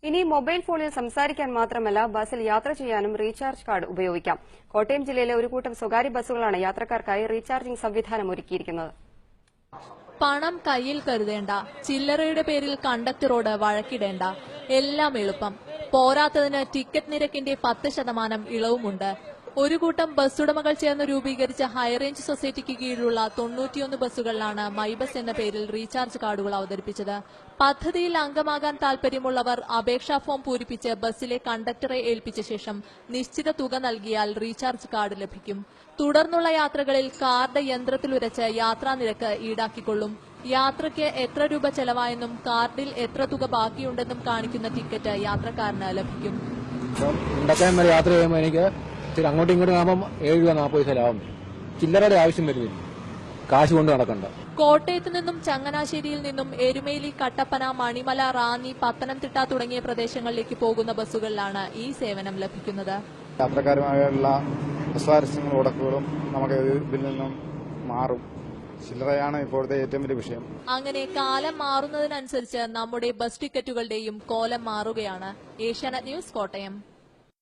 ഇനി മൊബൈൽ ഫോണിൽ സംസാരിക്കാൻ മാത്രമല്ല ബസിൽ യാത്ര ചെയ്യാനും റീചാർജ് കാർഡ് ഉപയോഗിക്കാം. കോട്ടയം ജില്ലയിലെ ഒരു കൂട്ടം സ്വകാര്യ ബസ്സുകളാണ് യാത്രക്കാർക്കായി റീചാർജിംഗ് സംവിധാനം ഒരുക്കിയിരിക്കുന്നത്. പണം കയ്യിൽ കരുതേണ്ട, ചില്ലറയുടെ പേരിൽ കണ്ടക്ടറോട് വഴക്കിടേണ്ട, എല്ലാം എളുപ്പം. പോരാത്തതിന് ടിക്കറ്റ് നിരക്കിന്റെ 10% ഇളവുമുണ്ട്. ഒരു കൂട്ടം ബസ്സുടമകൾ ചേർന്ന് രൂപീകരിച്ച ഹൈറേഞ്ച് സൊസൈറ്റിക്ക് കീഴിലുള്ള 91 ബസ്സുകളിലാണ് മൈബസ് എന്ന പേരിൽ റീചാർജ് കാർഡുകൾ അവതരിപ്പിച്ചത്. പദ്ധതിയിൽ അംഗമാകാൻ താൽപര്യമുള്ളവർ അപേക്ഷാ ഫോം പൂരിപ്പിച്ച് ബസ്സിലെ കണ്ടക്ടറെ ഏൽപ്പിച്ച ശേഷം നിശ്ചിത തുക നൽകിയാൽ റീചാർജ് കാർഡ് ലഭിക്കും. തുടർന്നുള്ള യാത്രകളിൽ കാർഡ് യന്ത്രത്തിലുരച്ച് യാത്രാനിരക്ക് ഈടാക്കിക്കൊള്ളും. യാത്രയ്ക്ക് എത്ര രൂപ ചെലവായെന്നും കാർഡിൽ എത്ര തുക ബാക്കിയുണ്ടെന്നും കാണിക്കുന്ന ടിക്കറ്റ് യാത്രക്കാരന് ലഭിക്കും. യാത്ര ചെയ്യുമ്പോൾ എനിക്ക് അങ്ങോട്ടും ഇങ്ങോട്ടും ആകുമ്പോൾ 7 രൂപ 40 പൈസ ലാഭം. ചില്ലറയുടെ ആവശ്യം വരുന്നില്ല, കാശ് കൊണ്ട് നടക്കണ്ട. കോട്ടയത്ത് നിന്നും ചങ്ങനാശ്ശേരിയിൽ നിന്നും എരുമേലി, കട്ടപ്പന, മണിമല, റാന്നി, പത്തനംതിട്ട തുടങ്ങിയ പ്രദേശങ്ങളിലേക്ക് പോകുന്ന ബസ്സുകളിലാണ് ഈ സേവനം ലഭിക്കുന്നത്. യാത്രക്കാരുമായുള്ള അസ്വാരസ്യങ്ങളും ഉടക്കുകളും നമുക്ക് ഇതിൽ നിന്നും മാറും. ചില്ലറയാണ് ഇപ്പോഴത്തെ ഏറ്റവും വലിയ വിഷയം. അങ്ങനെ കാലം മാറുന്നതിനനുസരിച്ച് നമ്മുടെ ബസ് ടിക്കറ്റുകളുടെയും കോലം മാറുകയാണ്. ഏഷ്യാനെറ്റ് ന്യൂസ്, കോട്ടയം.